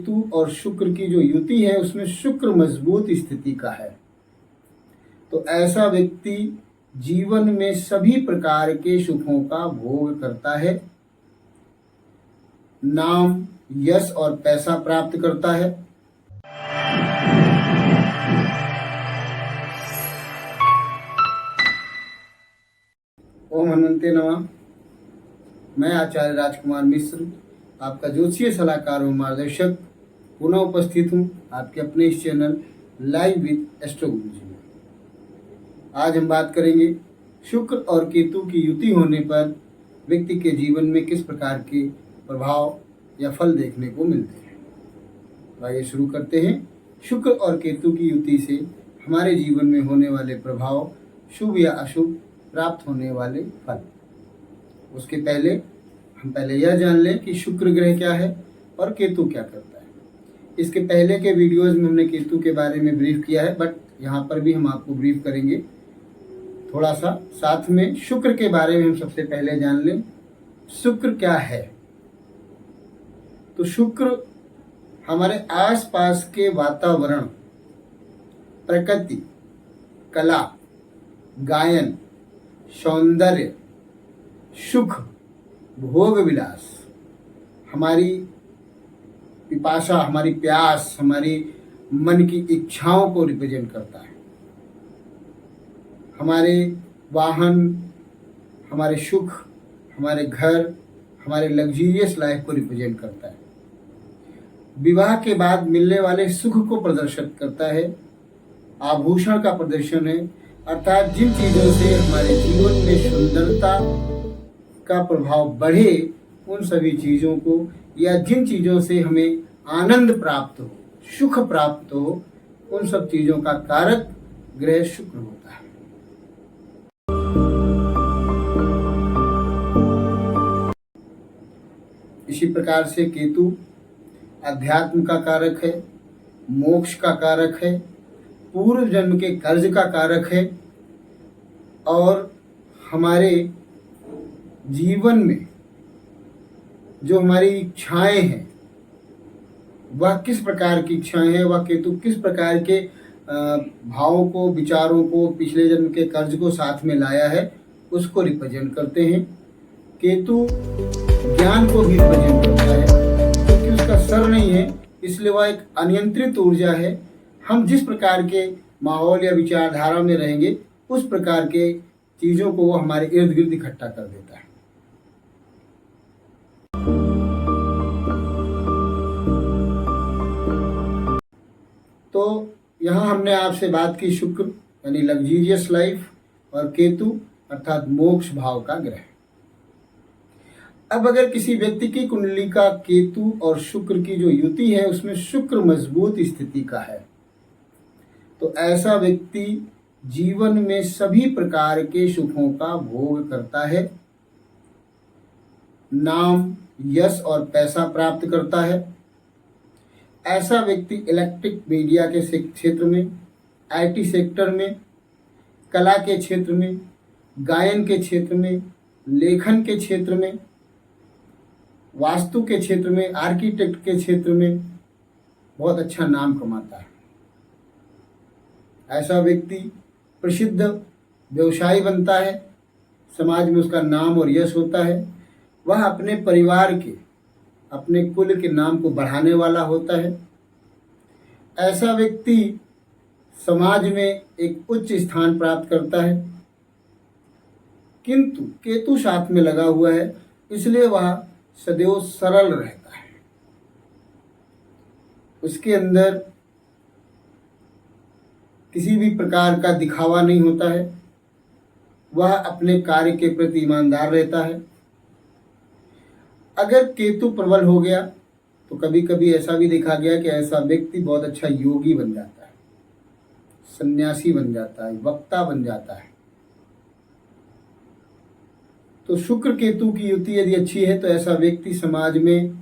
केतु और शुक्र की जो युति है उसमें शुक्र मजबूत स्थिति का है, तो ऐसा व्यक्ति जीवन में सभी प्रकार के सुखों का भोग करता है, नाम, यश और पैसा प्राप्त करता है। ओम हनुमते नमः। मैं आचार्य राजकुमार मिश्र, आपका ज्योतिषीय सलाहकार और मार्गदर्शक, पुनः उपस्थित हूँ आपके अपने इस चैनल लाइव विद एस्ट्रो गुरुजी में। आज हम बात करेंगे शुक्र और केतु की युति होने पर व्यक्ति के जीवन में किस प्रकार के प्रभाव या फल देखने को मिलते हैं। तो आइए शुरू करते हैं। शुक्र और केतु की युति से हमारे जीवन में होने वाले प्रभाव, शुभ या अशुभ, प्राप्त होने वाले फल। उसके पहले हम यह जान लें कि शुक्र ग्रह क्या है और केतु क्या करता है। इसके पहले के वीडियोस में हमने केतु के बारे में ब्रीफ किया है, बट यहाँ पर भी हम आपको ब्रीफ करेंगे थोड़ा सा। साथ में शुक्र के बारे में हम सबसे पहले जान लें शुक्र क्या है। तो शुक्र हमारे आसपास के वातावरण, प्रकृति, कला, गायन, सौंदर्य, सुख, भोग विलास, हमारी पिपासा, हमारी प्यास, हमारी मन की इच्छाओं को रिप्रेजेंट करता है। हमारे वाहन, हमारे सुख, हमारे घर, हमारे लग्जरियस लाइफ को रिप्रेजेंट करता है। विवाह के बाद मिलने वाले सुख को प्रदर्शित करता है। आभूषण का प्रदर्शन है, अर्थात जिन चीज़ों से हमारे जीवन में सुंदरता का प्रभाव बढ़े, उन सभी चीज़ों को, या जिन चीज़ों से हमें आनंद प्राप्त हो, सुख प्राप्त हो, उन सब चीज़ों का कारक ग्रह शुक्र होता है। इसी प्रकार से केतु अध्यात्म का कारक है, मोक्ष का कारक है, पूर्व जन्म के कर्ज का कारक है, और हमारे जीवन में जो हमारी इच्छाएं हैं, वह किस प्रकार की इच्छाएं हैं, वह केतु किस प्रकार के भावों को, विचारों को, पिछले जन्म के कर्ज को साथ में लाया है, उसको रिप्रेजेंट करते हैं। केतु ज्ञान को भी रिप्रेजेंट करता है, क्योंकि उसका सर नहीं है, इसलिए वह एक अनियंत्रित ऊर्जा है। हम जिस प्रकार के माहौल या विचारधारा में रहेंगे, उस प्रकार के चीज़ों को वो हमारे इर्द गिर्द इकट्ठा कर देता है। तो यहाँ हमने आपसे बात की शुक्र यानी लग्जरियस लाइफ, और केतु अर्थात मोक्ष भाव का ग्रह। अब अगर किसी व्यक्ति की कुंडली का केतु और शुक्र की जो युति है उसमें शुक्र मजबूत स्थिति का है, तो ऐसा व्यक्ति जीवन में सभी प्रकार के सुखों का भोग करता है, नाम, यश और पैसा प्राप्त करता है। ऐसा व्यक्ति इलेक्ट्रिक मीडिया के क्षेत्र में, आईटी सेक्टर में, कला के क्षेत्र में, गायन के क्षेत्र में, लेखन के क्षेत्र में, वास्तु के क्षेत्र में, आर्किटेक्ट के क्षेत्र में बहुत अच्छा नाम कमाता है। ऐसा व्यक्ति प्रसिद्ध व्यवसायी बनता है, समाज में उसका नाम और यश होता है। वह अपने परिवार के, अपने कुल के नाम को बढ़ाने वाला होता है। ऐसा व्यक्ति समाज में एक उच्च स्थान प्राप्त करता है, किंतु केतु साथ में लगा हुआ है, इसलिए वह सदैव सरल रहता है। उसके अंदर किसी भी प्रकार का दिखावा नहीं होता है। वह अपने कार्य के प्रति ईमानदार रहता है। अगर केतु प्रबल हो गया तो कभी कभी ऐसा भी देखा गया कि ऐसा व्यक्ति बहुत अच्छा योगी बन जाता है, सन्यासी बन जाता है, वक्ता बन जाता है। तो शुक्र केतु की युति यदि अच्छी है तो ऐसा व्यक्ति समाज में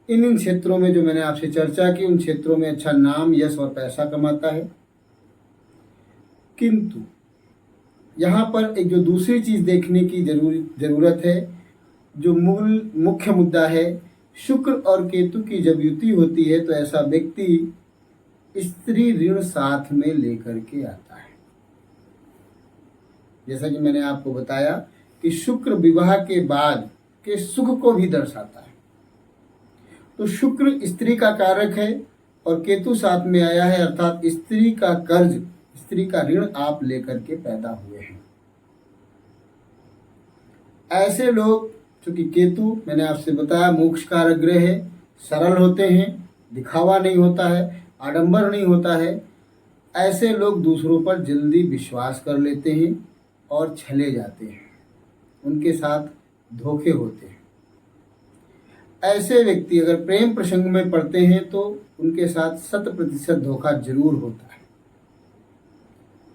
इन क्षेत्रों में जो मैंने आपसे चर्चा की, उन क्षेत्रों में अच्छा नाम, यश और पैसा कमाता है। किंतु यहाँ पर एक जो दूसरी चीज़ देखने की ज़रूरत है, जो मुख्य मुद्दा है शुक्र और केतु की जब युति होती है तो ऐसा व्यक्ति स्त्री ऋण साथ में लेकर के आता है। जैसा कि मैंने आपको बताया कि शुक्र विवाह के बाद के सुख को भी दर्शाता है। तो शुक्र स्त्री का कारक है और केतु साथ में आया है, अर्थात स्त्री का कर्ज, स्त्री का ऋण आप लेकर के पैदा हुए हैं। ऐसे लोग, चूंकि केतु मैंने आपसे बताया मोक्ष कारक ग्रह है, सरल होते हैं, दिखावा नहीं होता है, आडंबर नहीं होता है, ऐसे लोग दूसरों पर जल्दी विश्वास कर लेते हैं और छले जाते हैं, उनके साथ धोखे होते हैं। ऐसे व्यक्ति अगर प्रेम प्रसंग में पड़ते हैं तो उनके साथ 100% धोखा जरूर होता है।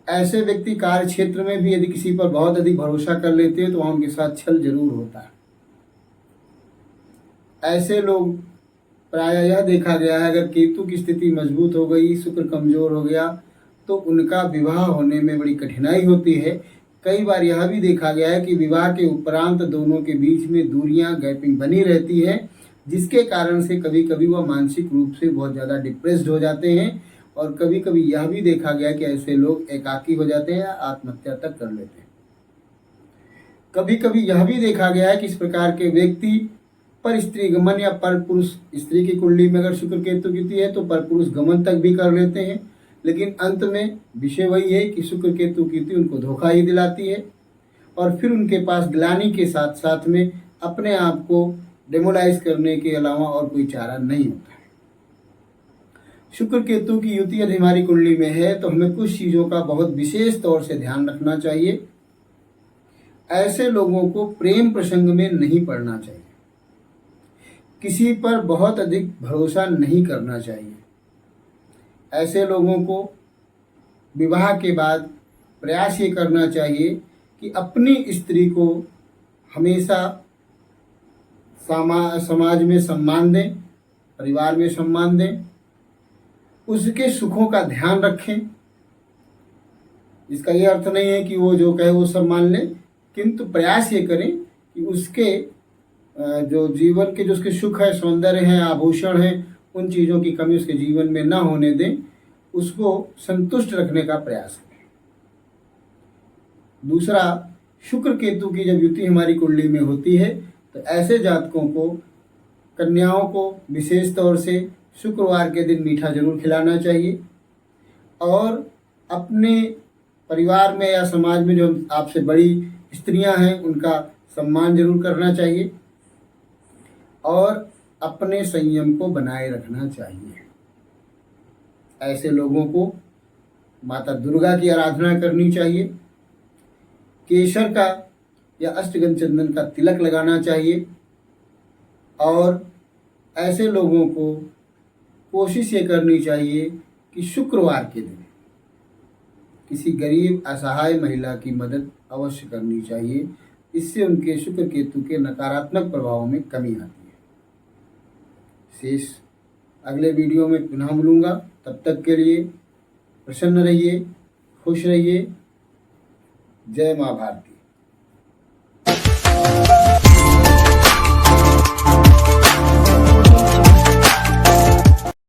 ऐसे व्यक्ति कार्य क्षेत्र में भी यदि किसी पर बहुत अधिक भरोसा कर लेते हैं तो वहाँ उनके साथ छल जरूर होता है। ऐसे लोग प्रायः यह देखा गया है, अगर केतु की स्थिति मजबूत हो गई, शुक्र कमजोर हो गया तो उनका विवाह होने में बड़ी कठिनाई होती है। कई बार यह भी देखा गया है कि विवाह के उपरांत दोनों के बीच में दूरियां, गैपिंग बनी रहती है, जिसके कारण से कभी कभी वह मानसिक रूप से बहुत ज़्यादा डिप्रेस्ड हो जाते हैं। और कभी कभी यह भी देखा गया कि ऐसे लोग एकाकी हो जाते हैं या आत्महत्या तक कर लेते हैं। कभी कभी यह भी देखा गया है कि इस प्रकार के व्यक्ति पर स्त्री गमन या पर पुरुष, स्त्री की कुंडली में अगर शुक्र केतु की है तो पर पुरुष गमन तक भी कर लेते हैं, लेकिन अंत में विषय वही है कि शुक्र केतु की उनको धोखा ही दिलाती है और फिर उनके पास ग्लानि के साथ साथ में अपने आप को डेमोलाइज करने के अलावा और कोई चारा नहीं होता है। शुक्र केतु की युति यदि हमारी कुंडली में है तो हमें कुछ चीज़ों का बहुत विशेष तौर से ध्यान रखना चाहिए। ऐसे लोगों को प्रेम प्रसंग में नहीं पड़ना चाहिए, किसी पर बहुत अधिक भरोसा नहीं करना चाहिए। ऐसे लोगों को विवाह के बाद प्रयास ये करना चाहिए कि अपनी स्त्री को हमेशा समाज में सम्मान दें, परिवार में सम्मान दें, उसके सुखों का ध्यान रखें। इसका ये अर्थ नहीं है कि वो जो कहे वो सब मान लें, किंतु प्रयास ये करें कि उसके जो जीवन के जो उसके सुख है, सौंदर्य है, आभूषण है, उन चीज़ों की कमी उसके जीवन में ना होने दें, उसको संतुष्ट रखने का प्रयास करें। दूसरा, शुक्र केतु की जब युति हमारी कुंडली में होती है तो ऐसे जातकों को, कन्याओं को विशेष तौर से शुक्रवार के दिन मीठा जरूर खिलाना चाहिए और अपने परिवार में या समाज में जो आपसे बड़ी स्त्रियां हैं उनका सम्मान जरूर करना चाहिए और अपने संयम को बनाए रखना चाहिए। ऐसे लोगों को माता दुर्गा की आराधना करनी चाहिए, केसर का या अष्टगंध चंदन का तिलक लगाना चाहिए और ऐसे लोगों को कोशिश ये करनी चाहिए कि शुक्रवार के दिन किसी गरीब असहाय महिला की मदद अवश्य करनी चाहिए। इससे उनके शुक्र केतु के नकारात्मक प्रभावों में कमी आती है। शेष अगले वीडियो में पुनः मिलूंगा। तब तक के लिए प्रसन्न रहिए, खुश रहिए। जय माँ भारती।